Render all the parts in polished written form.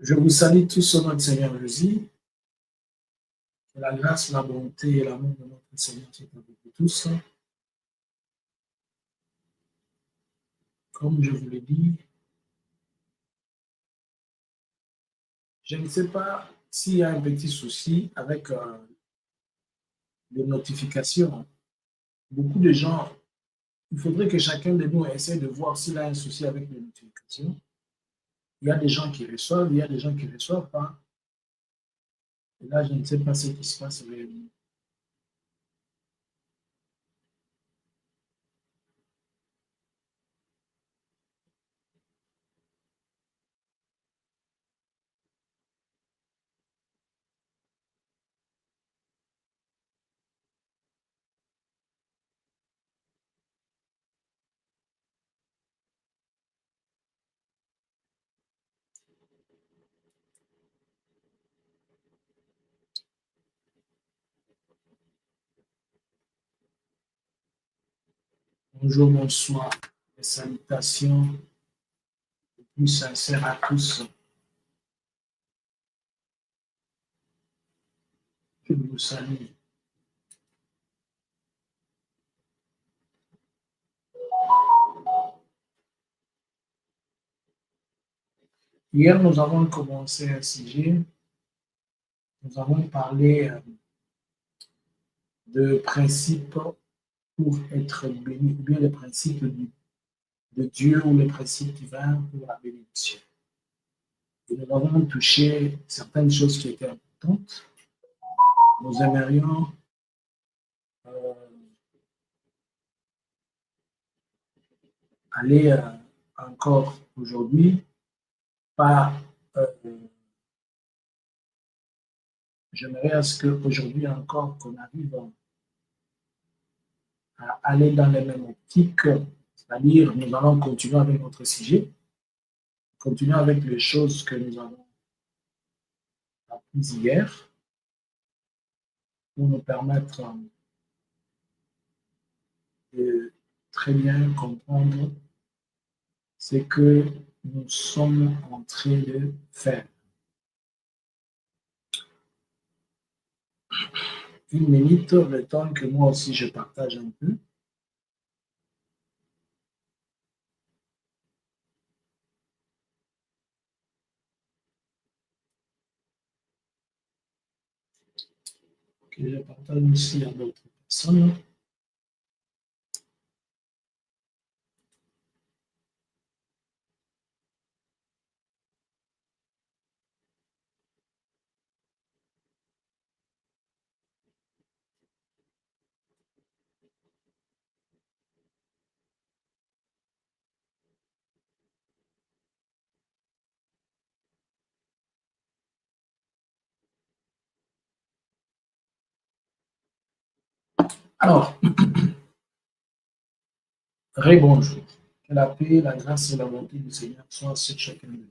Je vous salue tous au nom du Seigneur Jésus. Que la grâce, la bonté et l'amour de notre Seigneur soient avec vous tous. Comme je vous l'ai dit, je ne sais pas s'il y a un petit souci avec les notifications. Beaucoup de gens, il faudrait que chacun de nous essaie de voir s'il a un souci avec les notifications. Il y a des gens qui reçoivent, il y a des gens qui ne reçoivent pas. Et là, je ne sais pas ce qui se passe réellement. Bonjour, bonsoir. Les salutations les plus sincères à tous. Je vous salue. Hier, nous avons commencé un sujet. Nous avons parlé de principes pour être béni, ou bien les principes de Dieu ou les principes divins pour la bénédiction. Et nous avons touché certaines choses qui étaient importantes. Nous aimerions aller encore aujourd'hui par j'aimerais à ce qu'aujourd'hui encore qu'on arrive à aller dans les mêmes optiques, c'est-à-dire nous allons continuer avec notre sujet, continuer avec les choses que nous avons apprises hier pour nous permettre de très bien comprendre ce que nous sommes en train de faire. Une minute, le temps que moi aussi je partage un peu. Que je partage aussi à d'autres personnes. Alors, rebonjour. Que la paix, la grâce et la bonté du Seigneur soient sur chacun de nous.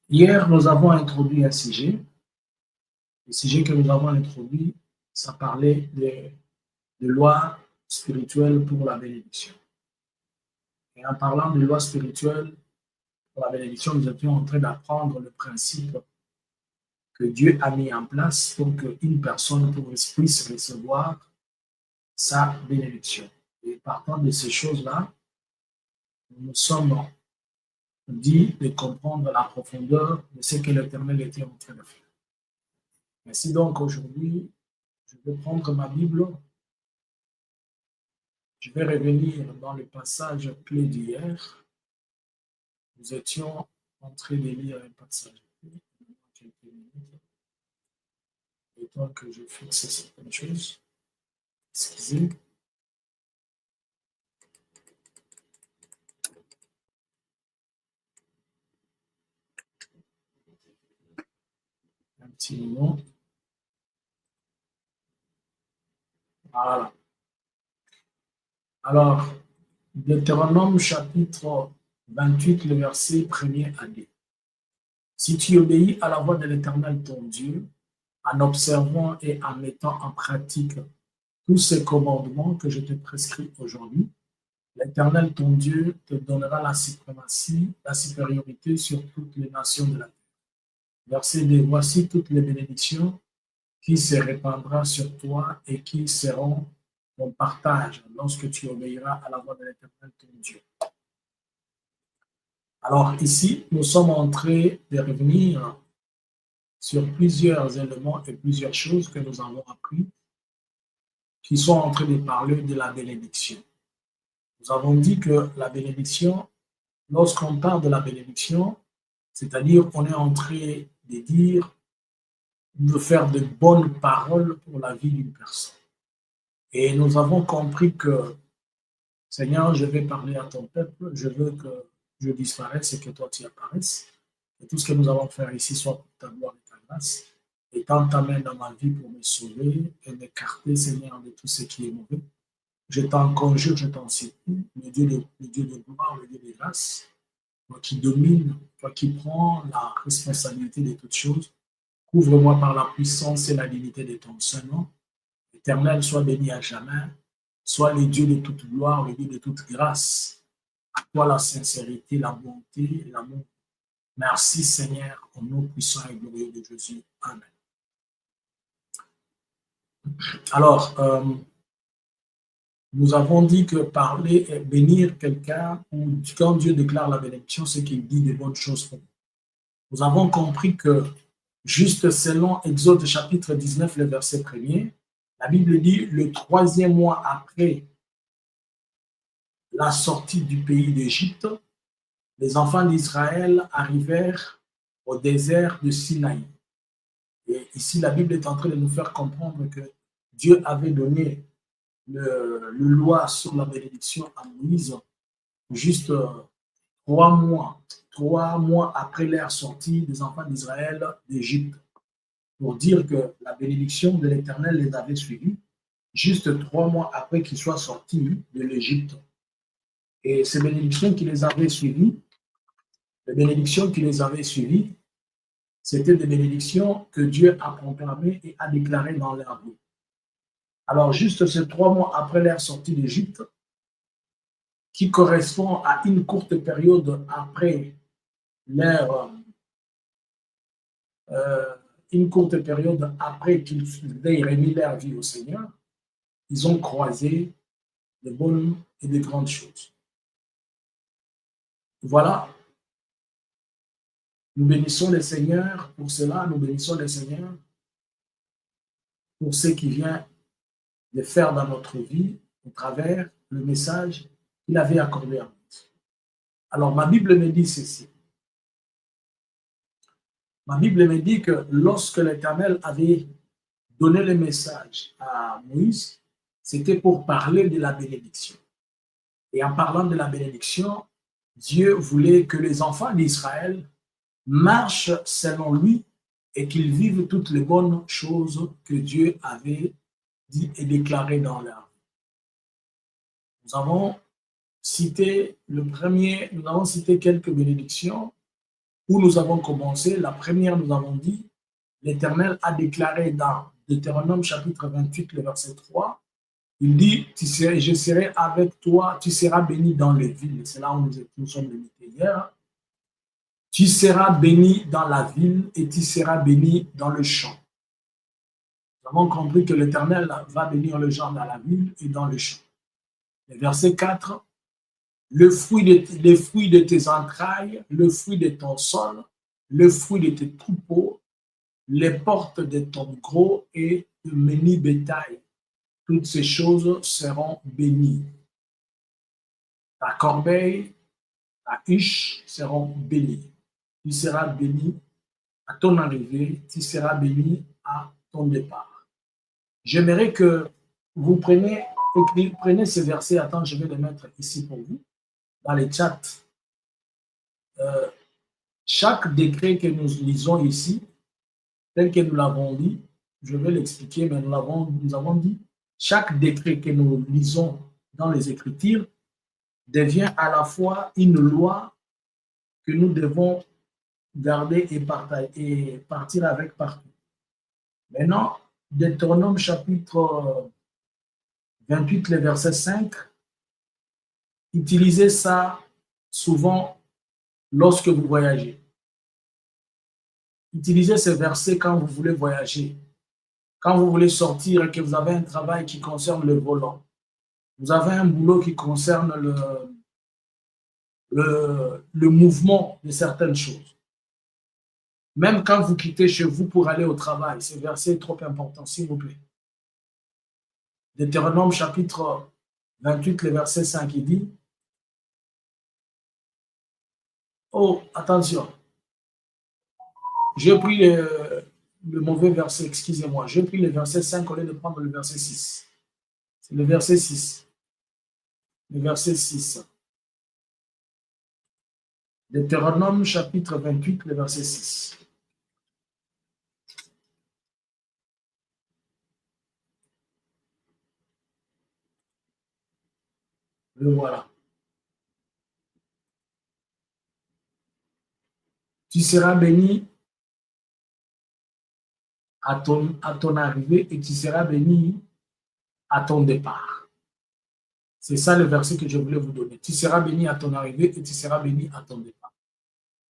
Hier, nous avons introduit un sujet. Le sujet que nous avons introduit, ça parlait de lois spirituelles pour la bénédiction. Et en parlant de lois spirituelles pour la bénédiction, nous étions en train d'apprendre le principe que Dieu a mis en place pour qu'une personne puisse recevoir sa bénédiction. Et partant de ces choses-là, nous sommes dit de comprendre la profondeur de ce que l'Éternel était en train de faire. Ainsi donc, aujourd'hui, je vais prendre ma Bible, je vais revenir dans le passage clé d'hier. Nous étions en train de lire un passage clé, quelques minutes, le temps que je fixe certaines choses. Excusez. Un petit moment. Voilà. Alors, Deutéronome chapitre 28, le verset 1er à 2. Si tu obéis à la voix de l'Éternel ton Dieu, en observant et en mettant en pratique tous ces commandements que je te prescris aujourd'hui, l'Éternel, ton Dieu, te donnera la suprématie, la supériorité sur toutes les nations de la terre. Verset 2. Voici toutes les bénédictions qui se répandront sur toi et qui seront ton partage lorsque tu obéiras à la voix de l'Éternel, ton Dieu. Alors ici, nous sommes en train de revenir sur plusieurs éléments et plusieurs choses que nous avons appris qui sont en train de parler de la bénédiction. Nous avons dit que la bénédiction, lorsqu'on parle de la bénédiction, c'est-à-dire qu'on est en train de dire, de faire de bonnes paroles pour la vie d'une personne. Et nous avons compris que, Seigneur, je vais parler à ton peuple, je veux que je disparaisse et que toi tu apparaisses. Et tout ce que nous allons faire ici soit pour ta gloire et ta grâce. Et tends ta main dans ma vie pour me sauver et m'écarter, Seigneur, de tout ce qui est mauvais. Je t'en conjure, je t'en supplie, le Dieu de gloire, le Dieu de grâce, toi qui domine, toi qui prends la responsabilité de toutes choses, couvre-moi par la puissance et la dignité de ton Saint-Nom. Éternel, sois béni à jamais, sois le Dieu de toute gloire, le Dieu de toute grâce. À toi la sincérité, la bonté, l'amour. Merci Seigneur, au nom puissant et glorieux de Jésus. Amen. Alors, nous avons dit que parler et bénir quelqu'un, ou quand Dieu déclare la bénédiction, c'est qu'il dit de bonnes choses pour nous. Nous avons compris que, juste selon Exode chapitre 19, le verset 1er, la Bible dit, le 3e mois après la sortie du pays d'Égypte, les enfants d'Israël arrivèrent au désert de Sinaï. Et ici, la Bible est en train de nous faire comprendre que Dieu avait donné le loi sur la bénédiction à Moïse juste 3 mois après leur sortie des enfants d'Israël d'Égypte, pour dire que la bénédiction de l'Éternel les avait suivis juste 3 mois après qu'ils soient sortis de l'Égypte. Et ces bénédictions qui les avaient suivis, c'était des bénédictions que Dieu a proclamées et a déclarées dans leur vie. Alors, juste ces 3 mois après leur sortie d'Égypte, qui correspond à une courte période après qu'ils aient remis leur vie au Seigneur, ils ont croisé de bonnes et de grandes choses. Voilà. Nous bénissons le Seigneur pour cela, nous bénissons le Seigneur pour ce qu'il vient de faire dans notre vie au travers le message qu'il avait accordé à nous. Alors, ma Bible me dit ceci. Ma Bible me dit que lorsque l'Éternel avait donné le message à Moïse, c'était pour parler de la bénédiction. Et en parlant de la bénédiction, Dieu voulait que les enfants d'Israël marchent selon lui et qu'ils vivent toutes les bonnes choses que Dieu avait dit et déclarées dans leur vie. Nous avons cité quelques bénédictions où nous avons commencé. La première, nous avons dit, l'Éternel a déclaré dans Deutéronome chapitre 28, le verset 3, il dit, je serai avec toi, tu seras béni dans les villes. C'est là où nous sommes limités hier. Tu seras béni dans la ville et tu seras béni dans le champ. Nous avons compris que l'Éternel va bénir les gens dans la ville et dans le champ. Le verset 4, les fruits de tes entrailles, le fruit de ton sol, le fruit de tes troupeaux, les portes de ton gros et de menu bétail. Toutes ces choses seront bénies. Ta corbeille, ta huche seront bénies. Tu seras béni à ton arrivée, tu seras béni à ton départ. J'aimerais que vous prenez ces versets. Attends, je vais les mettre ici pour vous, dans les chats. Chaque décret que nous lisons ici, tel que nous l'avons dit, je vais l'expliquer, mais nous avons dit, chaque décret que nous lisons dans les Écritures devient à la fois une loi que nous devons garder et partir avec partout. Maintenant, Deutéronome chapitre 28, le verset 5, Utilisez ça souvent lorsque vous voyagez. Utilisez ces versets quand vous voulez voyager. Quand vous voulez sortir et que vous avez un travail qui concerne le volant. Vous avez un boulot qui concerne le mouvement de certaines choses. Même quand vous quittez chez vous pour aller au travail, ce verset est trop important, s'il vous plaît. Deutéronome chapitre 28, le verset 5, il dit, oh, attention, j'ai pris le mauvais verset, excusez-moi, j'ai pris le verset 5 au lieu de prendre le verset 6. C'est le verset 6. Le verset 6. Deutéronome chapitre 28, le verset 6. Le voilà. Tu seras béni à ton arrivée et tu seras béni à ton départ. C'est ça le verset que je voulais vous donner. Tu seras béni à ton arrivée et tu seras béni à ton départ.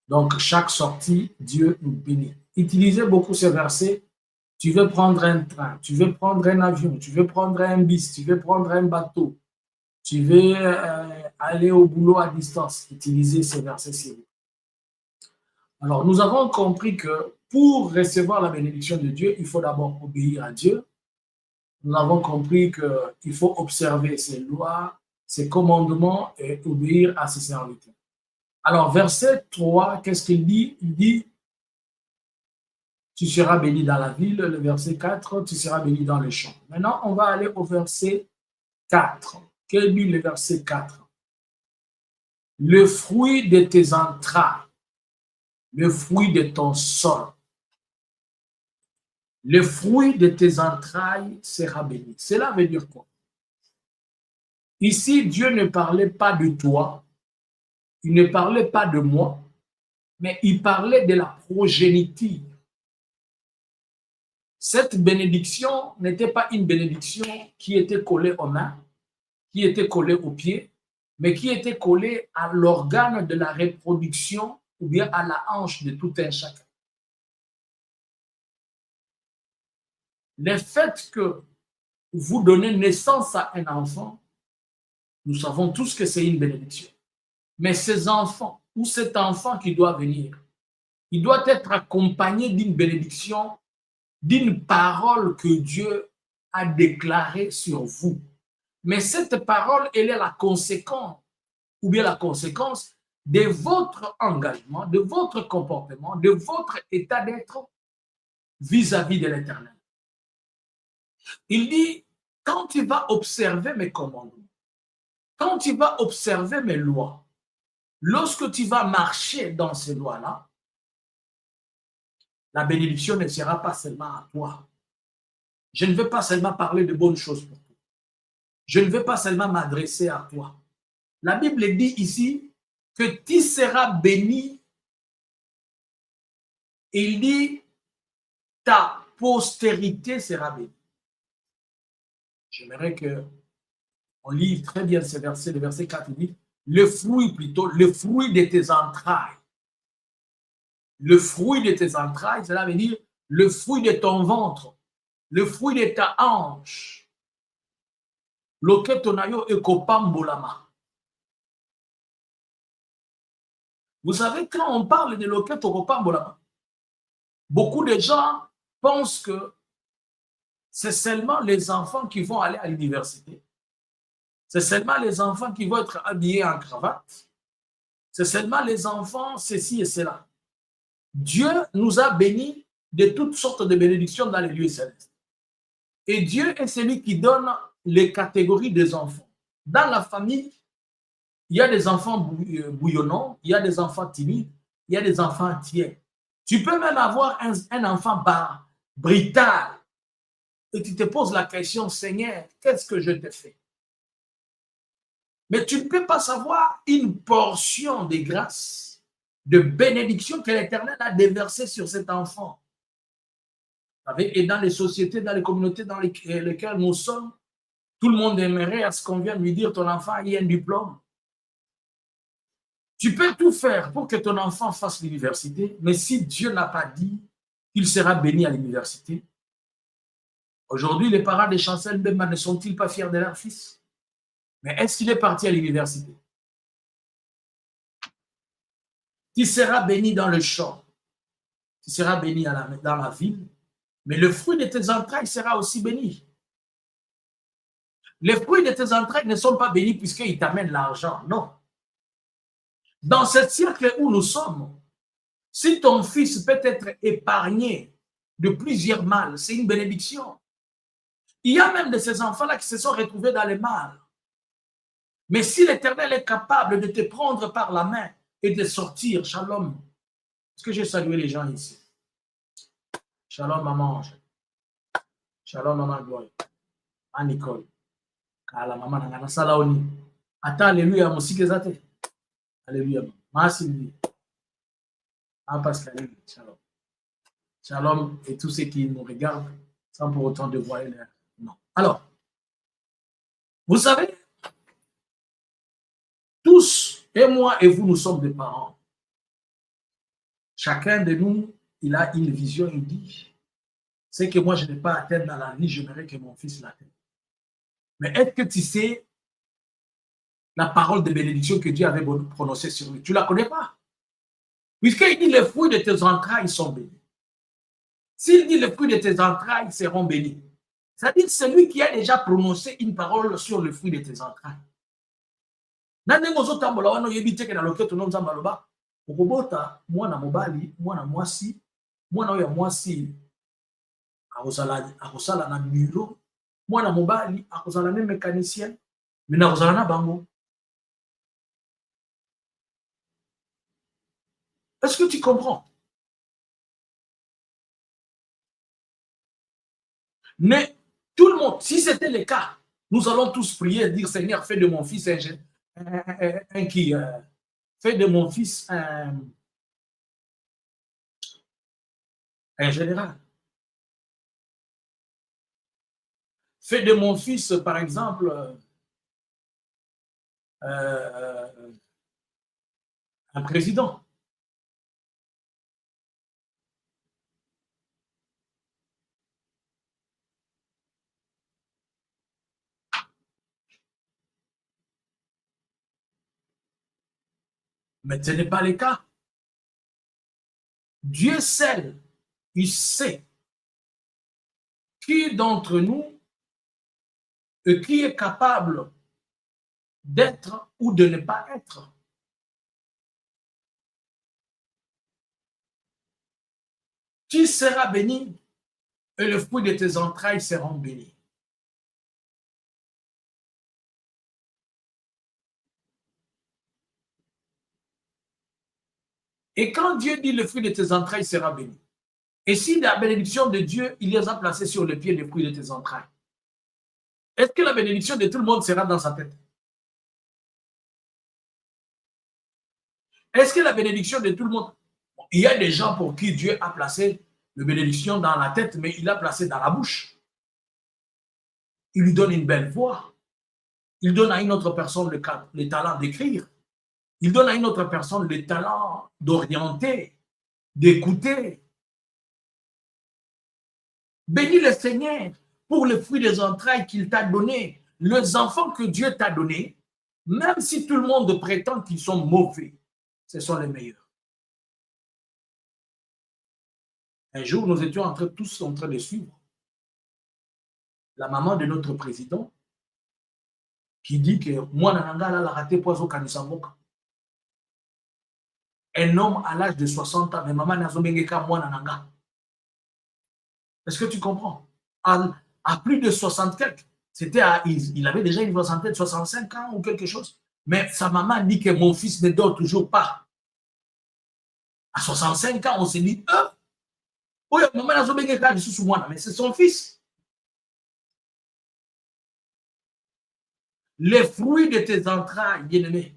Donc, chaque sortie, Dieu nous bénit. Utilisez beaucoup ce verset. Tu veux prendre un train, tu veux prendre un avion, tu veux prendre un bus, tu veux prendre un bateau, tu veux aller au boulot à distance. Utilisez ce verset-ci. Alors, nous avons compris que pour recevoir la bénédiction de Dieu, il faut d'abord obéir à Dieu. Nous avons compris qu'il faut observer ses lois, ses commandements et obéir à ses serviteurs. Alors, verset 3, qu'est-ce qu'il dit? Il dit, tu seras béni dans la ville. Le verset 4, tu seras béni dans les champs. Maintenant, on va aller au verset 4. Quel dit le verset 4? Le fruit de tes entrailles, le fruit de ton sol, le fruit de tes entrailles sera béni. Cela veut dire quoi? Ici, Dieu ne parlait pas de toi, il ne parlait pas de moi, mais il parlait de la progéniture. Cette bénédiction n'était pas une bénédiction qui était collée aux mains, qui était collée aux pieds, mais qui était collée à l'organe de la reproduction ou bien à la hanche de tout un chacun. Le fait que vous donnez naissance à un enfant, nous savons tous que c'est une bénédiction. Mais ces enfants, ou cet enfant qui doit venir, il doit être accompagné d'une bénédiction, d'une parole que Dieu a déclarée sur vous. Mais cette parole, elle est la conséquence, ou bien la conséquence de votre engagement, de votre comportement, de votre état d'être vis-à-vis de l'Éternel. Il dit, quand tu vas observer mes commandements, quand tu vas observer mes lois, lorsque tu vas marcher dans ces lois-là, la bénédiction ne sera pas seulement à toi. Je ne veux pas seulement parler de bonnes choses pour toi. Je ne veux pas seulement m'adresser à toi. La Bible dit ici que tu seras béni. Il dit, ta postérité sera bénie. J'aimerais qu'on lise très bien ce verset, le verset 4, il dit, le fruit de tes entrailles. Le fruit de tes entrailles, cela veut dire le fruit de ton ventre, le fruit de ta hanche. Loketonayo ekopambolama. Vous savez, quand on parle de loketokopambolama, beaucoup de gens pensent que c'est seulement les enfants qui vont aller à l'université. C'est seulement les enfants qui vont être habillés en cravate. C'est seulement les enfants, ceci et cela. Dieu nous a bénis de toutes sortes de bénédictions dans les lieux célestes. Et Dieu est celui qui donne les catégories des enfants. Dans la famille, il y a des enfants bouillonnants, il y a des enfants timides, il y a des enfants tiers. Tu peux même avoir un enfant brutal. Et tu te poses la question, Seigneur, qu'est-ce que je te fais? Mais tu ne peux pas savoir une portion de grâce, de bénédiction que l'Éternel a déversée sur cet enfant. Et dans les sociétés, dans les communautés dans lesquelles nous sommes, tout le monde aimerait à ce qu'on vienne lui dire, ton enfant a eu un diplôme, Tu peux tout faire pour que ton enfant fasse l'université, mais si Dieu n'a pas dit qu'il sera béni à l'université, aujourd'hui, les parents de Chancel Mbemba ne sont-ils pas fiers de leur fils? Mais est-ce qu'il est parti à l'université? Tu seras béni dans le champ, tu seras béni dans la ville, mais le fruit de tes entrailles sera aussi béni. Les fruits de tes entrailles ne sont pas bénis puisqu'ils t'amènent l'argent, non. Dans ce siècle où nous sommes, si ton fils peut être épargné de plusieurs mal, c'est une bénédiction. Il y a même de ces enfants-là qui se sont retrouvés dans le mal. Mais si l'Éternel est capable de te prendre par la main et de sortir, shalom. Est-ce que j'ai salué les gens ici? Shalom, maman Ange. Shalom, maman Gloire. À Nicole. À la maman Nangana Salaoni. Attends, alléluia, mon zate. Alléluia. Merci. Ah, Pascal, shalom. Shalom et tous ceux qui nous regardent sans pour autant dévoiler leur nom. Alors, vous savez, tous, et moi et vous, nous sommes des parents. Chacun de nous, il a une vision, il dit, c'est que moi, je n'ai pas atteint dans la vie, j'aimerais que mon fils l'atteigne. Mais est-ce que tu sais la parole de bénédiction que Dieu avait prononcée sur lui? Tu ne la connais pas. Puisqu'il dit, les fruits de tes entrailles sont bénis. S'il dit, les fruits de tes entrailles seront bénis, c'est-à-dire celui qui a déjà prononcé une parole sur le fruit de tes entrailles. Okobota mwana mobali mwana mwasi akosala na bureau, mwana mobali akozala na mécanicien, mais nakozala na bango. Est-ce que tu comprends? Mais tout le monde, si c'était le cas, nous allons tous prier et dire, Seigneur, fais de mon fils fais de mon fils un général. Fais de mon fils, par exemple, un président. Mais ce n'est pas le cas. Dieu seul, il sait qui d'entre nous et qui est capable d'être ou de ne pas être. Tu seras béni et le fruit de tes entrailles seront bénis. Et quand Dieu dit le fruit de tes entrailles sera béni, et si la bénédiction de Dieu, il les a placés sur le pied les fruits de tes entrailles, est-ce que la bénédiction de tout le monde sera dans sa tête? Est-ce que la bénédiction de tout le monde... Il y a des gens pour qui Dieu a placé la bénédiction dans la tête, mais il l'a placé dans la bouche. Il lui donne une belle voix. Il donne à une autre personne le talent d'écrire. Il donne à une autre personne le talent d'orienter, d'écouter. Bénis le Seigneur pour le fruit des entrailles qu'il t'a donné. Les enfants que Dieu t'a donnés, même si tout le monde prétend qu'ils sont mauvais, ce sont les meilleurs. Un jour, nous étions tous en train de suivre la maman de notre président qui dit que moi, Nananga, a raté poison Kanisamboka. Un homme à l'âge de 60 ans, mais maman n'a pas moi Nananga. Est-ce que tu comprends? À plus de 60 quelques, il avait déjà une soixantaine, 65 ans ou quelque chose. Mais sa maman dit que mon fils ne dort toujours pas. À 65 ans, on s'est dit, oui, maman n'a pas pas sous moi, mais c'est son fils. Les fruits de tes entrailles, bien-aimés.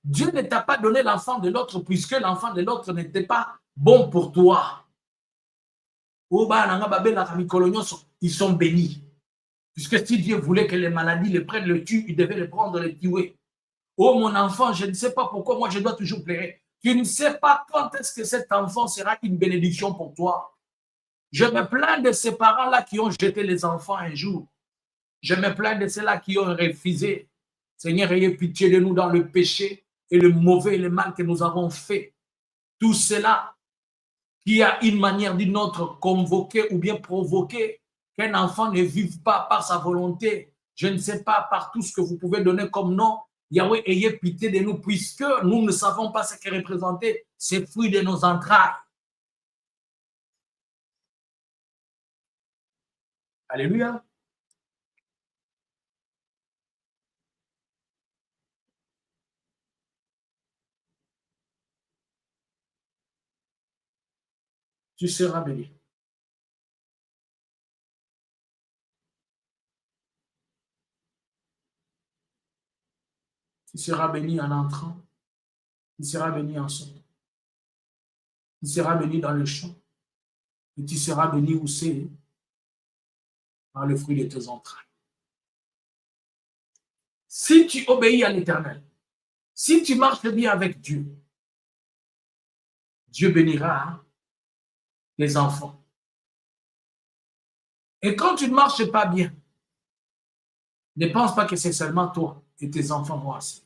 Dieu ne t'a pas donné l'enfant de l'autre puisque l'enfant de l'autre n'était pas bon pour toi. Ils sont bénis. Puisque si Dieu voulait que les maladies les prennent, le tuent, il devait les prendre, les tuer. Oh mon enfant, je ne sais pas pourquoi moi je dois toujours pleurer. Tu ne sais pas quand est-ce que cet enfant sera une bénédiction pour toi. Je me plains de ces parents-là qui ont jeté les enfants un jour. Je me plains de ceux-là qui ont refusé. Seigneur, ayez pitié de nous dans le péché et le mauvais et le mal que nous avons fait. Tout cela qui a une manière d'une autre convoqué ou bien provoqué qu'un enfant ne vive pas par sa volonté. Je ne sais pas par tout ce que vous pouvez donner comme nom. Yahweh, ayez pitié de nous puisque nous ne savons pas ce que représenter ces fruits de nos entrailles. Alléluia. Tu seras béni. Tu seras béni en entrant. Tu seras béni en sortant. Tu seras béni dans le champ. Et tu seras béni aussi par le fruit de tes entrailles. Si tu obéis à l'Éternel, si tu marches bien avec Dieu, Dieu bénira tes enfants. Et quand tu ne marches pas bien, ne pense pas que c'est seulement toi et tes enfants vont assez.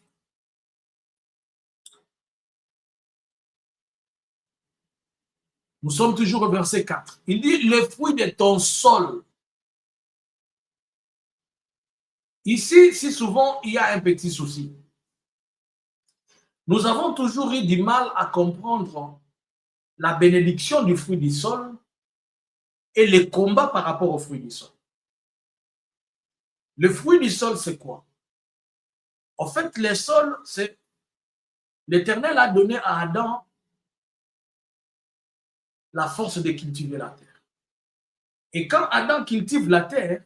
Nous sommes toujours au verset 4. Il dit, le fruit de ton sol. Ici, si souvent, il y a un petit souci. Nous avons toujours eu du mal à comprendre la bénédiction du fruit du sol et les combats par rapport au fruit du sol. Le fruit du sol, c'est quoi? En fait, le sol, c'est... L'Éternel a donné à Adam la force de cultiver la terre. Et quand Adam cultive la terre,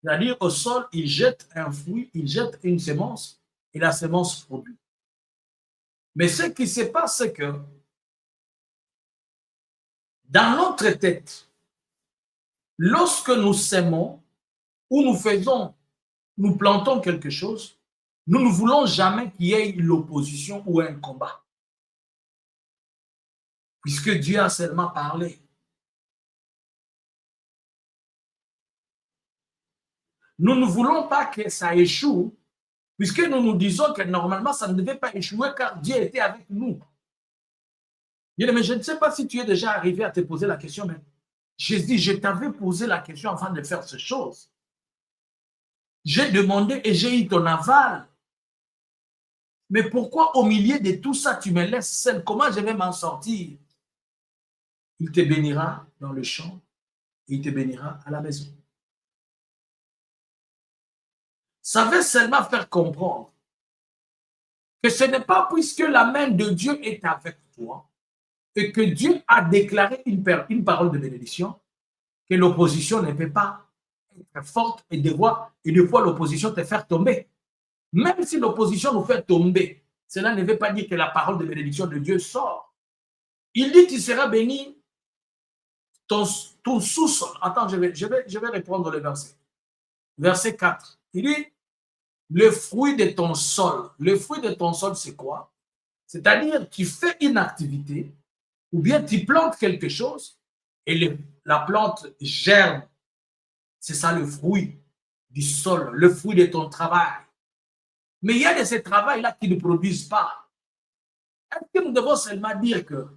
c'est-à-dire au sol, il jette un fruit, il jette une semence, et la semence produit. Mais ce qui se passe, c'est que dans notre tête, lorsque nous sémons ou nous plantons quelque chose, nous ne voulons jamais qu'il y ait l'opposition ou un combat. Puisque Dieu a seulement parlé. Nous ne voulons pas que ça échoue, puisque nous nous disons que normalement, ça ne devait pas échouer car Dieu était avec nous. Mais je ne sais pas si tu es déjà arrivé à te poser la question, mais Jésus, je t'avais posé la question avant de faire ces choses. J'ai demandé et j'ai eu ton aval. Mais pourquoi au milieu de tout ça, tu me laisses seul? Comment je vais m'en sortir? Il te bénira dans le champ et il te bénira à la maison. Ça veut seulement faire comprendre que ce n'est pas puisque la main de Dieu est avec toi et que Dieu a déclaré une parole de bénédiction que l'opposition ne peut pas être forte et de fois l'opposition te faire tomber. Même si l'opposition nous fait tomber, cela ne veut pas dire que la parole de bénédiction de Dieu sort. Il dit, tu seras béni, ton sous-sol. Attends, je vais reprendre le verset. Verset 4. Il dit, le fruit de ton sol. Le fruit de ton sol, c'est quoi? C'est-à-dire, tu fais une activité ou bien tu plantes quelque chose et la plante germe. C'est ça le fruit du sol, le fruit de ton travail. Mais il y a de ces travails-là qui ne produisent pas. Est-ce que nous devons seulement dire que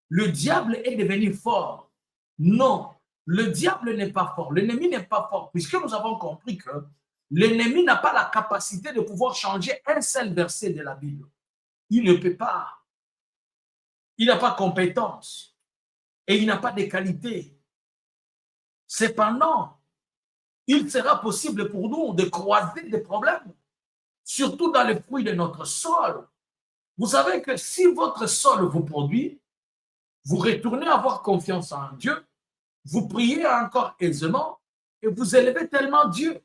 le diable est devenu fort? Non, le diable n'est pas fort, l'ennemi n'est pas fort, puisque nous avons compris que l'ennemi n'a pas la capacité de pouvoir changer un seul verset de la Bible. Il ne peut pas. Il n'a pas compétence et il n'a pas de qualité. Cependant, il sera possible pour nous de croiser des problèmes, surtout dans les fruits de notre sol. Vous savez que si votre sol vous produit, vous retournez avoir confiance en Dieu, vous priez encore aisément et vous élevez tellement Dieu.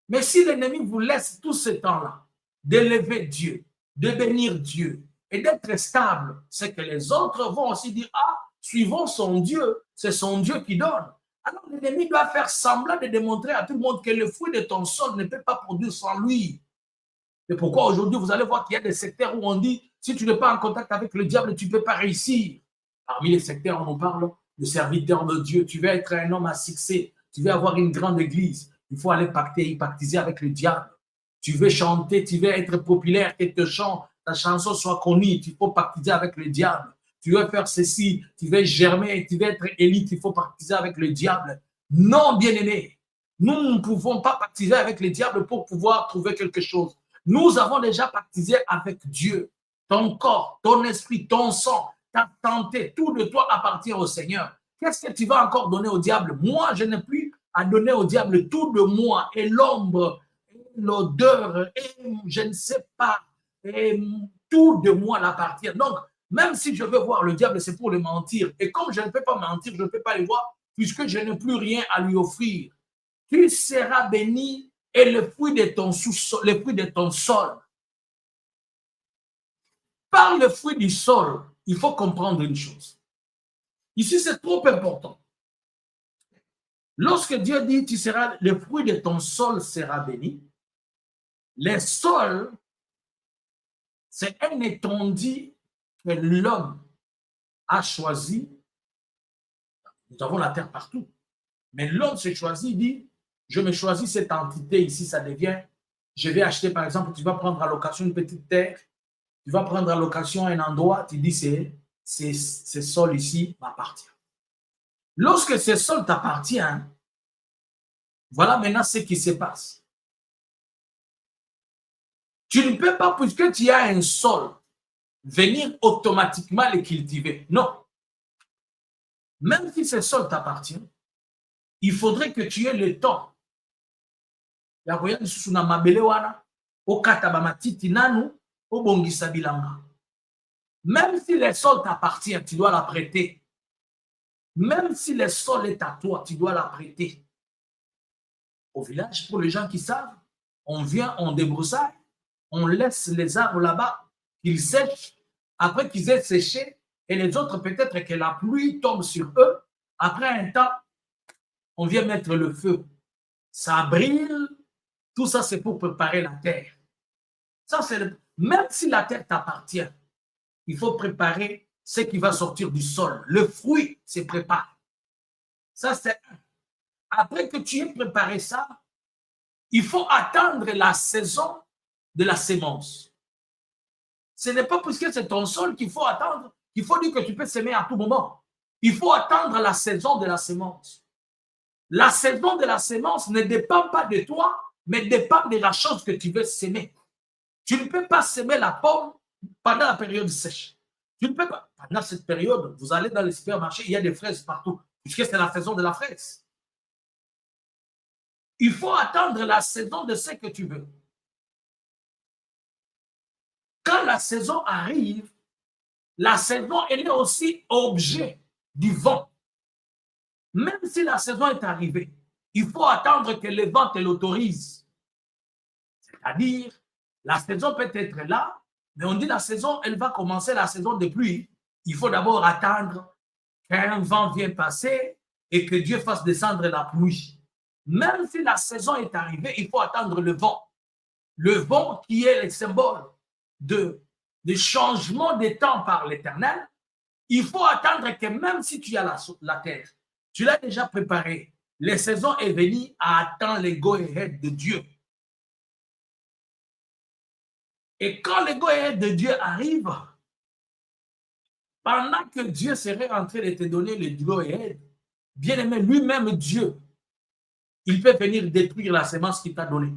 Mais si l'ennemi vous laisse tout ce temps-là d'élever Dieu, de bénir Dieu et d'être stable, c'est que les autres vont aussi dire, ah, suivons son Dieu, c'est son Dieu qui donne. Alors l'ennemi doit faire semblant de démontrer à tout le monde que le fruit de ton sol ne peut pas produire sans lui. C'est pourquoi aujourd'hui, vous allez voir qu'il y a des secteurs où on dit, si tu n'es pas en contact avec le diable, tu ne peux pas réussir. Parmi les secteurs, on en parle de serviteur de Dieu. Tu veux être un homme à succès. Tu veux avoir une grande église. Il faut aller pactiser avec le diable. Tu veux chanter, tu veux être populaire, que ta chanson soit connue. Il faut pactiser avec le diable. Tu veux faire ceci, tu veux germer, tu veux être élite, il faut pactiser avec le diable. Non, bien-aimé. Nous ne pouvons pas pactiser avec le diable pour pouvoir trouver quelque chose. Nous avons déjà pactisé avec Dieu. Ton corps, ton esprit, ton sang, ta santé, tout de toi appartient au Seigneur. Qu'est-ce que tu vas encore donner au diable? Moi, je n'ai plus à donner au diable tout de moi, et l'ombre, l'odeur, et je ne sais pas, et tout de moi l'appartient. Donc, même si je veux voir le diable, c'est pour le mentir. Et comme je ne peux pas mentir, je ne peux pas le voir, puisque je n'ai plus rien à lui offrir. Tu seras béni et le fruit de ton sous-sol, le fruit de ton sol. Par le fruit du sol, il faut comprendre une chose. Ici, c'est trop important. Lorsque Dieu dit, tu seras, le fruit de ton sol sera béni, le sol, c'est un étendue que l'homme a choisi. Nous avons la terre partout. Mais l'homme se choisit, dit, je me choisis cette entité ici, ça devient, je vais acheter, par exemple, tu vas prendre à location une petite terre, tu vas prendre à location un endroit, tu dis, ce sol ici m'appartient. Lorsque ce sol t'appartient, voilà maintenant ce qui se passe. Tu ne peux pas, puisque tu as un sol, venir automatiquement le cultiver. Non. Même si ce sol t'appartient, il faudrait que tu aies le temps. Même si le sol t'appartient, tu dois la prêter. Même si le sol est à toi, tu dois la prêter. Au village, pour les gens qui savent, on vient, on débroussaille, on laisse les arbres là-bas, qu'ils sèchent. Après qu'ils aient séché, et les autres, peut-être que la pluie tombe sur eux. Après un temps, on vient mettre le feu. Ça brille. Tout ça, c'est pour préparer la terre. Ça, même si la terre t'appartient, il faut préparer ce qui va sortir du sol. Le fruit se prépare. Ça, c'est un. Après que tu aies préparé ça, il faut attendre la saison de la sémence. Ce n'est pas puisque c'est ton sol qu'il faut attendre, qu'il faut dire que tu peux s'aimer à tout moment. Il faut attendre la saison de la sémence. La saison de la sémence ne dépend pas de toi, mais dépend de la chose que tu veux s'aimer. Tu ne peux pas s'aimer la pomme pendant la période sèche. Tu ne peux pas. Pendant cette période, vous allez dans les supermarchés, il y a des fraises partout, puisque c'est la saison de la fraise. Il faut attendre la saison de ce que tu veux. Quand la saison arrive, la saison, elle est aussi objet du vent. Même si la saison est arrivée, il faut attendre que le vent te l'autorise. C'est-à-dire, la saison peut être là, mais on dit la saison, elle va commencer la saison de pluie. Il faut d'abord attendre qu'un vent vienne passer et que Dieu fasse descendre la pluie. Même si la saison est arrivée, il faut attendre le vent. Le vent qui est le symbole de changement des temps par l'Éternel. Il faut attendre que même si tu as la terre, tu l'as déjà préparée, la saison est venue à attendre le go-ahead de Dieu. Et quand le go-ahead de Dieu arrive, pendant que Dieu serait en train de te donner le go-ahead, bien aimé, lui-même Dieu, il peut venir détruire la semence qu'il t'a donnée.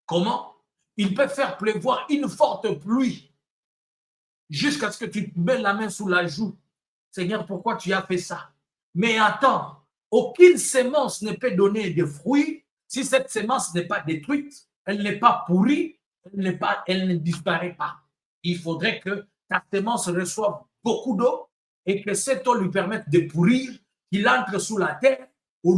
Comment? Il peut faire pleuvoir une forte pluie jusqu'à ce que tu te mets la main sous la joue. Seigneur, pourquoi tu as fait ça? Mais attends, aucune semence ne peut donner de fruits si cette semence n'est pas détruite, elle n'est pas pourrie, elle ne disparaît pas. Il faudrait que ta semence reçoive beaucoup d'eau et que cette eau lui permette de pourrir, qu'il entre sous la terre. Et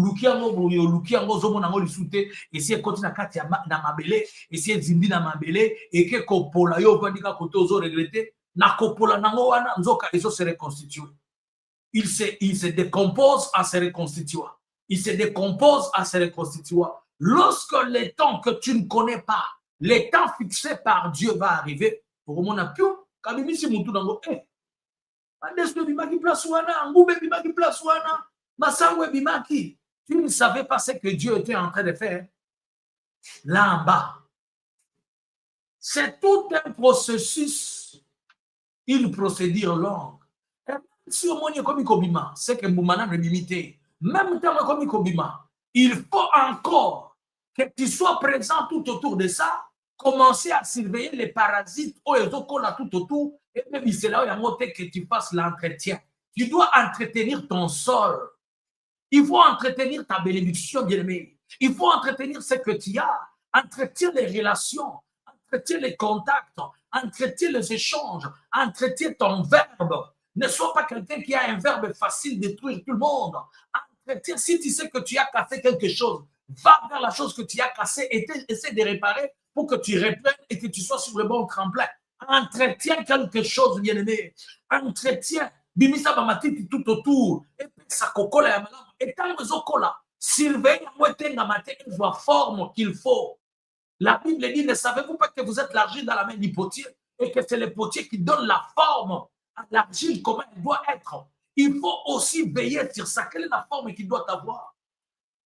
si elle continue à mabele, et si elle zimbi na mabele, et que kopola yo vandika koto zo regretter, na kopola nango wana nzoka ezo se reconstituer. il se décompose en se reconstituant. Il se décompose en se reconstituant. Lorsque les temps que tu ne connais pas, les temps fixés par Dieu va arriver, pour mon appui, quand il dit mutu nango, tu ne savais pas ce que Dieu était en train de faire là en bas. C'est tout un processus, une procédure longue. Et même si on est comme Kobima, c'est que Moumana ne limité. Même temps comme Kobima, il faut encore que tu sois présent tout autour de ça, commencer à surveiller les parasites ou les autres là tout autour, et même c'est là où il y a monté que tu fasses l'entretien. Tu dois entretenir ton sol. Il faut entretenir ta bénédiction, bien-aimé. Il faut entretenir ce que tu as. Entretenir les relations, entretenir les contacts, entretenir les échanges, entretenir ton verbe. Ne sois pas quelqu'un qui a un verbe facile de détruire tout le monde. Entretenir, si tu sais que tu as cassé quelque chose, va vers la chose que tu as cassée et essaie de réparer pour que tu reprennes et que tu sois sur le bon tremplin. Entretiens quelque chose, bien-aimé. Entretiens. Bimisa bamatiti tout autour. Et puis ça cocola ya malamu. Et tant que zokola, surveille la forme qu'il faut. La Bible dit, ne savez-vous pas que vous êtes l'argile dans la main du potier et que c'est le potier qui donne la forme à l'argile, comment elle doit être. Il faut aussi veiller sur ça. Quelle est la forme qu'il doit avoir?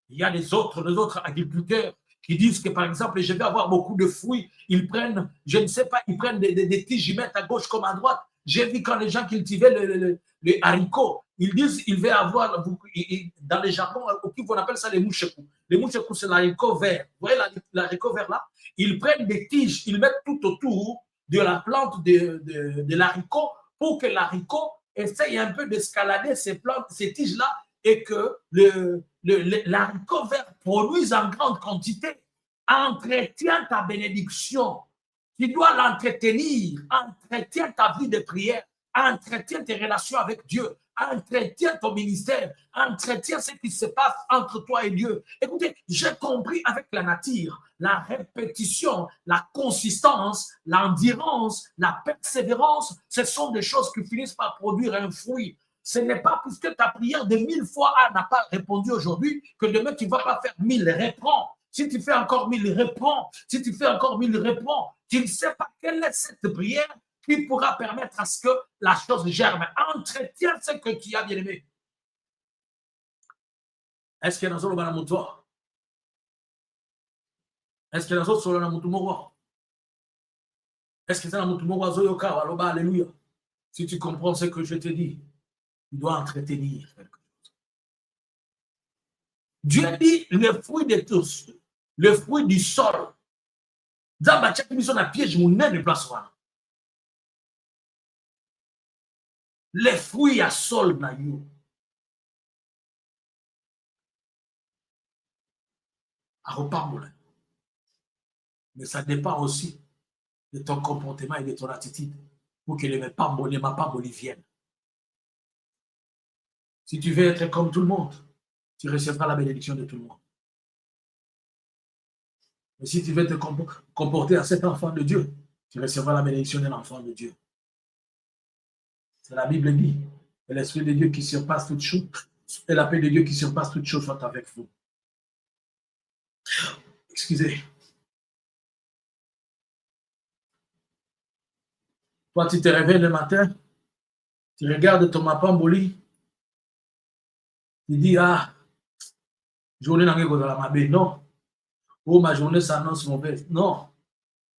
Il y a les autres agriculteurs qui disent que, par exemple, je vais avoir beaucoup de fruits. Ils prennent, je ne sais pas, ils prennent des tiges, ils mettent à gauche comme à droite. J'ai vu quand les gens cultivaient les haricots, ils disent il va avoir, dans les jargons, on appelle ça les mouchekou. Les mouchekou, c'est l'haricot vert. Vous voyez l'haricot vert là? Ils prennent des tiges, ils mettent tout autour de la plante de l'haricot pour que l'haricot essaye un peu d'escalader ces plantes, ces tiges-là, et que l'haricot vert produise en grande quantité. Entretiens ta bénédiction. Tu dois l'entretenir. Entretiens ta vie de prière. Entretiens tes relations avec Dieu. Entretiens ton ministère. Entretiens ce qui se passe entre toi et Dieu. Écoutez, j'ai compris avec la nature, la répétition, la consistance, l'endurance, la persévérance, ce sont des choses qui finissent par produire un fruit. Ce n'est pas puisque ta prière de 1000 fois n'a pas répondu aujourd'hui que demain tu ne vas pas faire 1000, reprends. Si tu fais encore 1000, reprends. Si tu fais encore 1000, reprends. Tu ne sais pas quelle est cette prière qui pourra permettre à ce que la chose germe. Entretiens ce que tu as bien aimé. Est-ce qu'il y a dans le moutoir? Est-ce qu'il y a dans le moutoir? Est-ce que c'est dans le moutoir? Alléluia. Si tu comprends ce que je te dis, tu dois entretenir quelque chose. Dieu dit le fruit de tous, le fruit du sol. Les fruits à sol na yo. Mais ça dépend aussi de ton comportement et de ton attitude pour que les mapamboli viennent. Si tu veux être comme tout le monde, tu recevras la bénédiction de tout le monde. Mais si tu veux te comporter à cet enfant de Dieu, tu recevras la bénédiction d'un enfant de Dieu. C'est la Bible dit. Et l'Esprit de Dieu qui surpasse toute chose, et la paix de Dieu qui surpasse toute chose soit avec vous. Excusez. Toi, tu te réveilles le matin, tu regardes ton mapamboli, tu dis, ah, journée n'a pas ma belle. Non. Oh, ma journée s'annonce mauvaise. Non.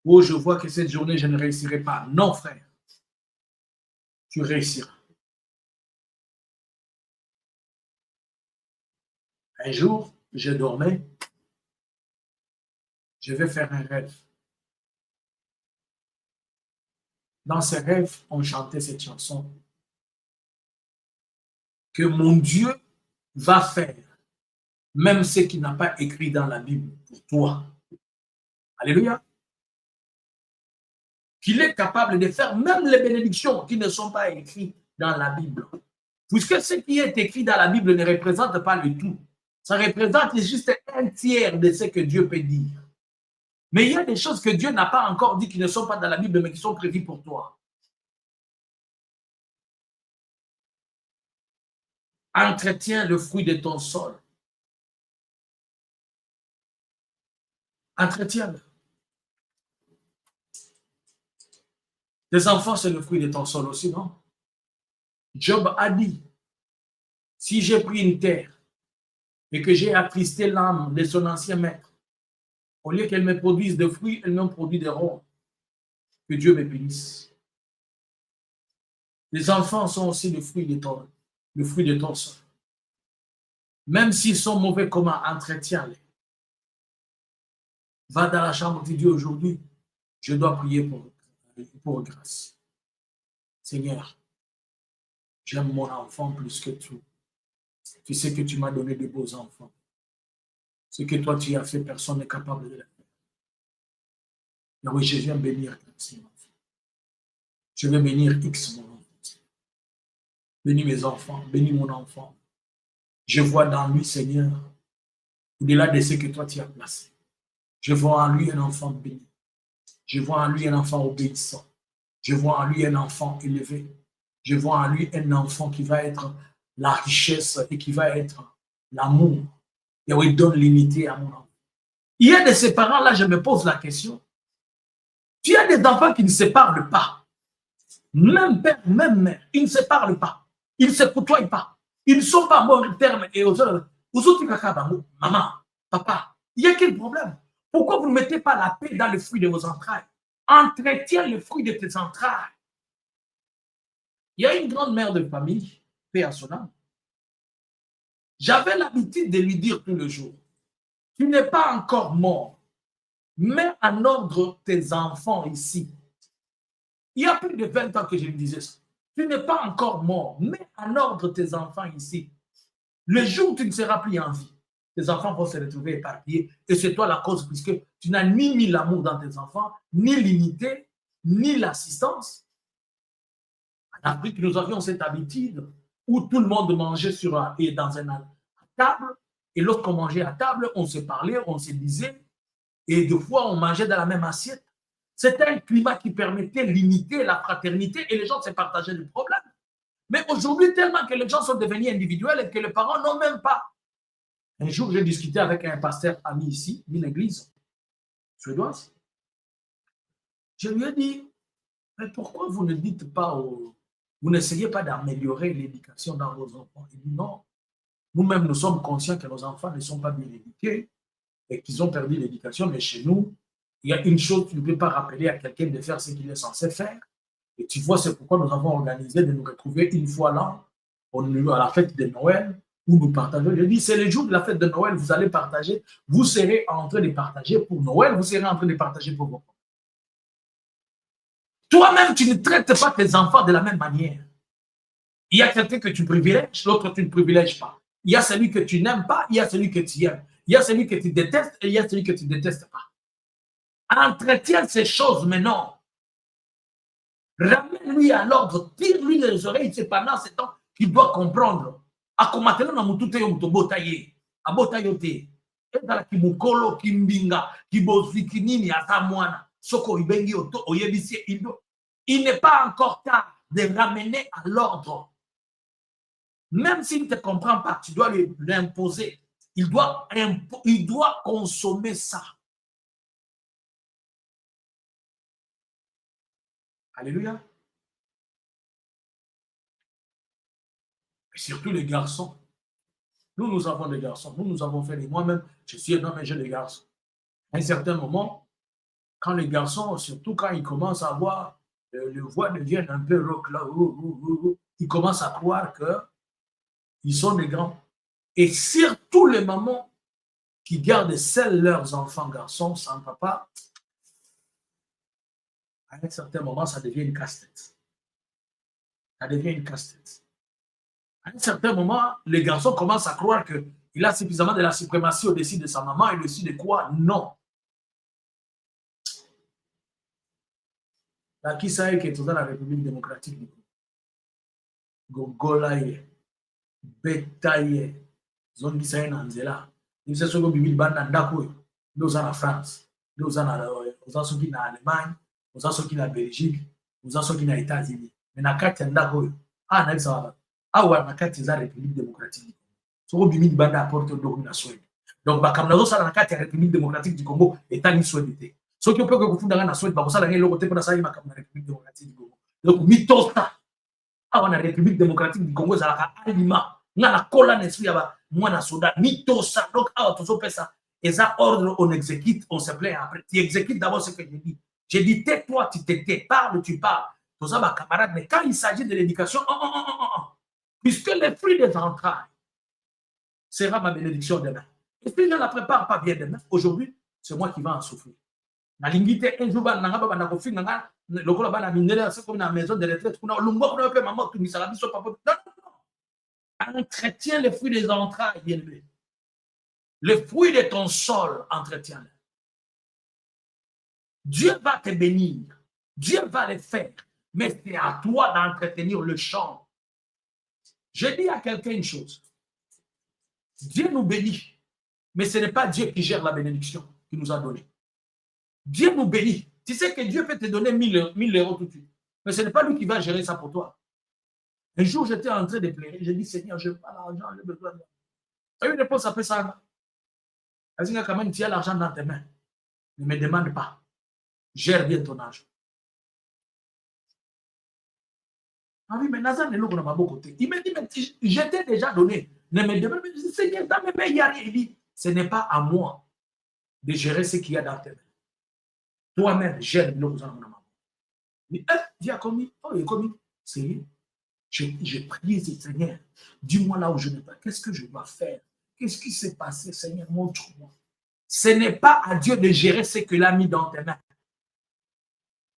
Oh, je vois que cette journée, je ne réussirai pas. Non, frère. Tu réussiras. Un jour, je dormais. Je vais faire un rêve. Dans ce rêve, on chantait cette chanson. Que mon Dieu va faire, même ce qu'il n'a pas écrit dans la Bible pour toi. Alléluia. Qu'il est capable de faire même les bénédictions qui ne sont pas écrites dans la Bible. Puisque ce qui est écrit dans la Bible ne représente pas le tout. Ça représente juste un tiers de ce que Dieu peut dire. Mais il y a des choses que Dieu n'a pas encore dit qui ne sont pas dans la Bible, mais qui sont prévues pour toi. Entretiens le fruit de ton sol. Entretiens-le. Tes enfants, c'est le fruit de ton sol aussi, non? Job a dit, si j'ai pris une terre et que j'ai attristé l'âme de son ancien maître, au lieu qu'elle me produise des fruits, elle me produit des ronds. Que Dieu me bénisse. Les enfants sont aussi le fruit de ton sol. Même s'ils sont mauvais, comment entretiens-les? Va dans la chambre de Dieu aujourd'hui. Je dois prier pour grâce. Seigneur, j'aime mon enfant plus que tout. Tu sais que tu m'as donné de beaux enfants. Ce que toi tu as fait, personne n'est capable de le faire. Mais oui, je viens bénir X, mon enfant. Je vais bénir X, mon enfant. Bénis mes enfants, bénis mon enfant. Je vois dans lui, Seigneur, au-delà de ce que toi tu as placé. Je vois en lui un enfant béni. Je vois en lui un enfant obéissant. Je vois en lui un enfant élevé. Je vois en lui un enfant qui va être la richesse et qui va être l'amour. Et oui, donne l'unité à mon enfant. Il y a de ces parents-là, je me pose la question. Tu as des enfants qui ne se parlent pas. Même père, même mère, ils ne se parlent pas. Ils ne se côtoient pas. Ils ne sont pas bons termes. Et aux autres, maman, papa, il y a quel problème? Pourquoi vous ne mettez pas la paix dans le fruit de vos entrailles? Entretiens le fruit de tes entrailles. Il y a une grande mère de famille, paix à son âme. J'avais l'habitude de lui dire tous les jours, tu n'es pas encore mort. Mets en ordre tes enfants ici. Il y a plus de 20 ans que je lui disais ça. Tu n'es pas encore mort. Mets en ordre tes enfants ici. Le jour où tu ne seras plus en vie, tes enfants vont se retrouver éparpillés. Et c'est toi la cause, puisque tu n'as ni mis l'amour dans tes enfants, ni l'unité, ni l'assistance. En Afrique, nous avions cette habitude où tout le monde mangeait dans à table. Et lorsqu'on mangeait à table, on se parlait, on se disait. Et des fois, on mangeait dans la même assiette. C'était un climat qui permettait l'unité, la fraternité, et les gens se partageaient le problème. Mais aujourd'hui, tellement que les gens sont devenus individuels et que les parents n'ont même pas. Un jour, j'ai discuté avec un pasteur ami ici, d'une église suédoise. Je lui ai dit, mais pourquoi vous ne dites pas, vous n'essayez pas d'améliorer l'éducation dans vos enfants? Il dit non, nous-mêmes, nous sommes conscients que nos enfants ne sont pas bien éduqués et qu'ils ont perdu l'éducation, mais chez nous, il y a une chose, tu ne peux pas rappeler à quelqu'un de faire ce qu'il est censé faire. Et tu vois, c'est pourquoi nous avons organisé de nous retrouver une fois l'an à la fête de Noël, où nous partageons. Je dis, c'est le jour de la fête de Noël, vous allez partager, vous serez en train de partager pour Noël, vous serez en train de partager pour vos enfants. Toi-même, tu ne traites pas tes enfants de la même manière. Il y a quelqu'un que tu privilèges, l'autre tu ne privilèges pas. Il y a celui que tu n'aimes pas, il y a celui que tu aimes. Il y a celui que tu détestes et il y a celui que tu ne détestes pas. Entretiens ces choses maintenant. Ramène-lui à l'ordre, tire-lui les oreilles, c'est pendant ce temps qu'il doit comprendre. Akomatela na mutu te yo mutu botaye, abotayo te. Ezala kimukolo, kimbinga, kiboziki nini ata mwana. Soko ibengi oto oyebisi indo. Il n'est pas encore tard de ramener à l'ordre. Même s'il ne te comprend pas, tu dois lui imposer. Il doit consommer ça. Alléluia. Et surtout les garçons. Nous avons des garçons. Nous avons fait, moi-même, je suis un homme et j'ai des garçons. À un certain moment, quand les garçons, surtout quand ils commencent à voir, les voix deviennent un peu rock là, ils commencent à croire qu'ils sont des grands. Et surtout les mamans qui gardent seuls leurs enfants garçons sans papa, à un certain moment, ça devient une casse-tête. Ça devient une casse-tête. À un certain moment, les garçons commencent à croire qu'il a suffisamment de la suprématie au-dessus de sa maman et au-dessus de quoi? Non. La qui sait que tout dans la République démocratique du Congo. Gogolaye, Betaye, zone qui sait en Zela. Nous sommes sur le bibi banda ndako. Nous sommes en France. Nous sommes en Allemagne. Nous sommes en Belgique. Nous sommes en États-Unis. Mais na kati ndako. Ah, na ça va. awa na kati eza République démocratique. Soko bimi banda apporte domination. Donc bakamna zo sala na kati ya République démocratique du Congo etali souhaité. Soki opeke kufunda na souhaité ba kosala ngelo kote pona sala makamna République démocratique du Congo. Donc mitosa awa na République démocratique du Congo zalaka alima nga na kola na esprit ya ba mwana soda mitosa. Donc awa tozo pesa eza ordre on exécute, on se plaît après. Tu exécutes d'abord ce que je dis. J'ai dit tais-toi, tu te tais, parle, tu parles. Toza ba camarade, mais quand il s'agit de l'éducation, puisque les fruits des entrailles sera ma bénédiction demain. Et si je ne la prépare pas bien demain, aujourd'hui, c'est moi qui vais en souffrir. Na lingite un jour, c'est comme la maison de retraite. Entretiens les fruits des entrailles, bien-aimé. Les fruits de ton sol, entretiens-les. Dieu va te bénir. Dieu va les faire. Mais c'est à toi d'entretenir le champ. Je dis à quelqu'un une chose. Dieu nous bénit. Mais ce n'est pas Dieu qui gère la bénédiction qu'il nous a donnée. Dieu nous bénit. Tu sais que Dieu peut te donner 1000 euros tout de suite. Mais ce n'est pas lui qui va gérer ça pour toi. Un jour, j'étais en train de pleurer. J'ai dit, Seigneur, je n'ai pas l'argent, j'ai besoin d'argent. Tu as eu une réponse après ça? Elle dit, quand même, tu as l'argent dans tes mains. Ne me demande pas. Gère bien ton argent. Ah oui, mais Nazar est là dans ma côté. Il m'a dit, mais je t'ai déjà donné. Ne me demande pas. Seigneur, dans mes mains, il n'y a rien. Il dit, ce n'est pas à moi de gérer ce qu'il y a dans tes mains. Toi-même, gère le besoin de ma maman. Mais, dis commis, oh, il est commis. Seigneur, j'ai prié, Seigneur, dis-moi là où je n'ai pas. Qu'est-ce que je dois faire? Qu'est-ce qui s'est passé, Seigneur, montre-moi. Ce n'est pas à Dieu de gérer ce qu'il a mis dans tes mains.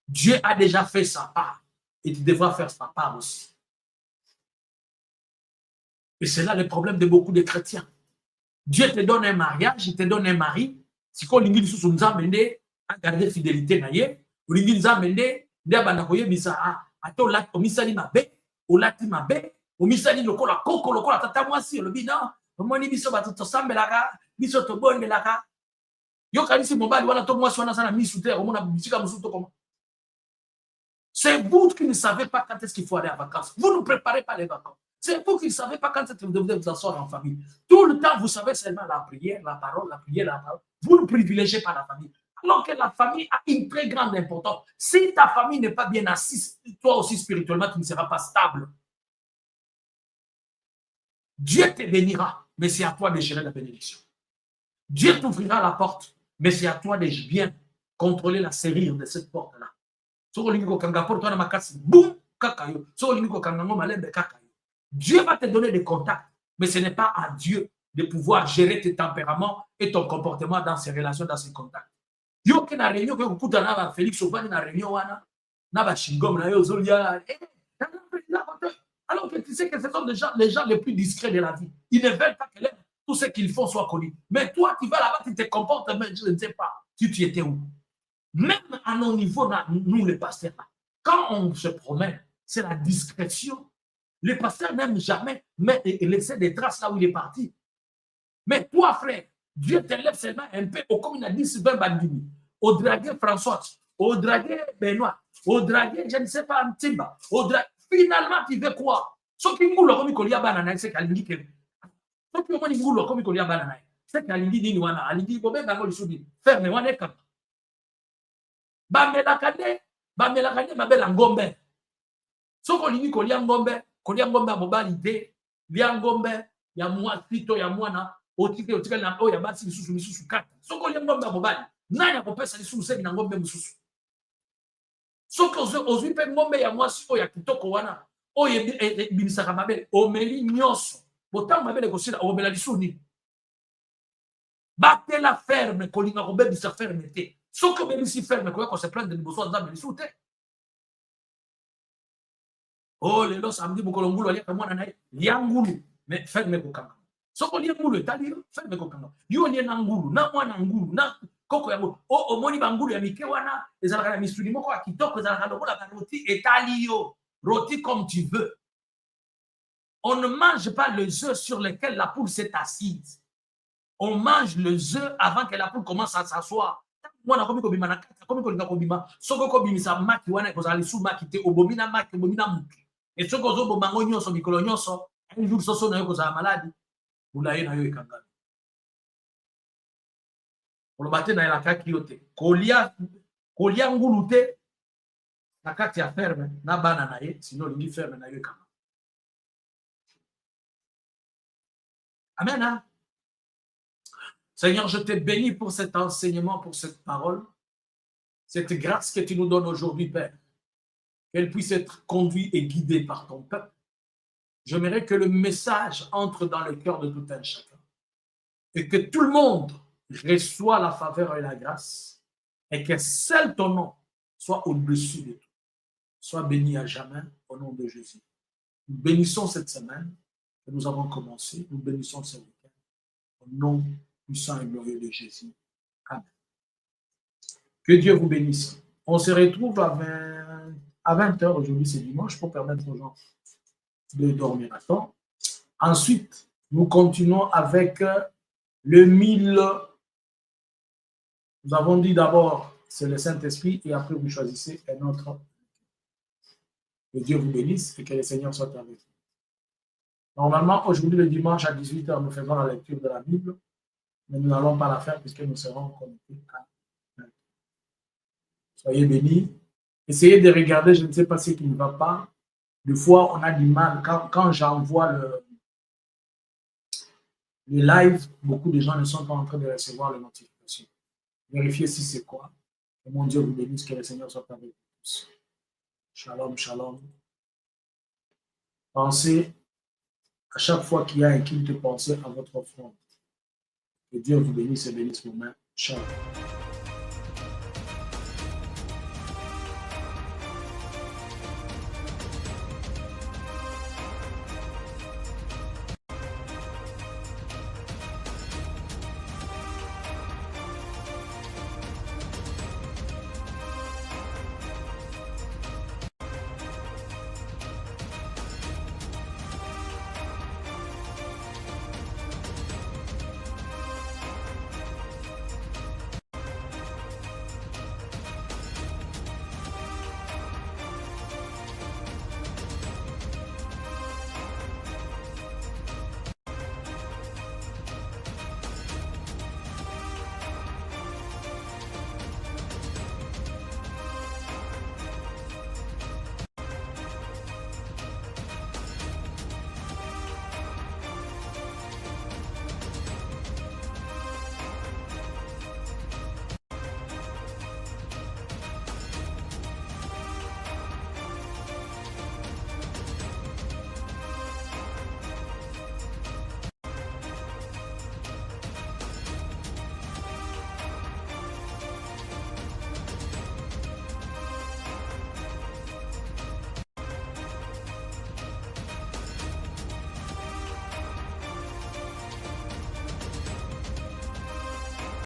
Dieu a déjà fait sa part. Et tu devras faire sa part aussi. Et c'est là le problème de beaucoup de chrétiens. Dieu te donne un mariage, il te donne un mari. Si tu as à garder fidélité, tu as omisali mabe, olati mabe, omisali lokola koko lokola tata mwasi lobi non, omoni biso bato tosambelaka, biso tobondelaka. Yo kanisi mobali wana to mwasi wana sana misu te, omona bisika musu to comment. C'est vous qui ne savez pas quand est-ce qu'il faut aller en vacances. Vous ne préparez pas les vacances. C'est vous qui ne savez pas quand est-ce que vous devez vous asseoir en famille. Tout le temps, vous savez seulement la prière, la parole, la prière, la parole. Vous ne privilégiez pas la famille. Alors que la famille a une très grande importance. Si ta famille n'est pas bien assise, toi aussi spirituellement, tu ne seras pas stable. Dieu te bénira, mais c'est à toi de gérer la bénédiction. Dieu t'ouvrira la porte, mais c'est à toi de bien contrôler la serrure de cette porte-là. Dieu va te donner des contacts, mais ce n'est pas à Dieu de pouvoir gérer tes tempéraments et ton comportement dans ces relations, dans ces contacts. Yo qui na réunion que vous pouvez na Félix Obani na réunion wana na ba chingom na yo zolia alors que tu sais que ce sont les gens les plus discrets de la vie. Ils ne veulent pas que tout ce qu'ils font soit connu. Mais toi tu vas là-bas, tu te comportes, mais je ne sais pas si tu étais où. Même à nos niveaux, nous les pasteurs là, quand on se promène, c'est la discrétion. Les pasteurs n'aiment jamais laisser des traces là où il est parti. Mais toi frère, Dieu te lève seulement un peu, comme il a dit Sylvain Bandini, au draguer François, au draguer Benoît, au draguer, je ne sais pas, Antimba, finalement, tu veux quoi? Ce qui est comme il y a banana, c'est qu'il dit que. Ce qui est comme il y a banana, c'est qu'il dit qu'il y a dit, ferme, on est comme. Bamelakane, mabela ngombe. Ce qu'on dit qu'il y a ngombe, à mobile idée, il y a ngombe, il y a moi, plutôt, il y a moi, na. Otika na oya basi misusu kata soko le ngombe mobali nani akopesa lisusu sebi na ngombe mususu soko ozwi pe ngombe ya mwasi oya kitoko wana oye bimisaka mabele omeli nyonso botango mabele kosila omela lisuni batela ferme kolinga kobebisa ferme te soko obebisi ferme koya ko se prendre liboso nzambe lisu te oh lelo samedi mokolo ngulu aliaka mwana naye liangulu mais ferme kokanga soko lia ngulu etali ferme kokanga yo lia na ngulu na mwana ngulu na koko ya ngulu o omoni ba ngulu ya mike wana ezalaka na misuni moko ya kitoko ezalaka lokola ba roti etali yo roti comme tu veux. On ne mange pas les œufs sur lesquels la poule s'est assise. On mange les œufs avant que la poule commence à s'asseoir. Mwana komi kobima na kata komi kolinga kobima soko kobimisa maki wana ekozala lisu maki te obomina maki obomina mutu Et ce qu'on a besoin de faire, un jour, ça sonne avec la maladie. Vous l'avez dans le kangami. Pour le matin, dans la kakiote. Kolia ngulute. La kati ya ferme. Na bana na ye. Sinon, il ferme na ye kama. Amen. Hein? Seigneur, je te bénis pour cet enseignement, pour cette parole. Cette grâce que tu nous donnes aujourd'hui, Père. Qu'elle puisse être conduite et guidée par ton peuple. J'aimerais que le message entre dans le cœur de tout un chacun. Et que tout le monde reçoit la faveur et la grâce. Et que seul ton nom soit au-dessus de tout. Sois béni à jamais au nom de Jésus. Nous bénissons cette semaine que nous avons commencé. Nous bénissons ce week-end. Au nom puissant et glorieux de Jésus. Amen. Que Dieu vous bénisse. On se retrouve à 20h. Aujourd'hui, c'est dimanche pour permettre aux gens de dormir à temps. Ensuite, nous continuons avec le 1000. Nous avons dit d'abord, c'est le Saint-Esprit, et après vous choisissez un autre. Que Dieu vous bénisse et que le Seigneur soit avec vous. Normalement, aujourd'hui, le dimanche à 18h, nous faisons la lecture de la Bible, mais nous n'allons pas la faire puisque nous serons connectés à. Soyez bénis. Essayez de regarder, je ne sais pas ce qui ne va pas. Des fois, on a du mal. Quand j'envoie le live, beaucoup de gens ne sont pas en train de recevoir les notifications. Vérifiez si c'est quoi. Que mon Dieu vous bénisse, que le Seigneur soit avec vous tous. Shalom, shalom. Pensez à chaque fois qu'il y a un culte, pensez à votre offrande. Que Dieu vous bénisse et bénisse vous-même. Shalom.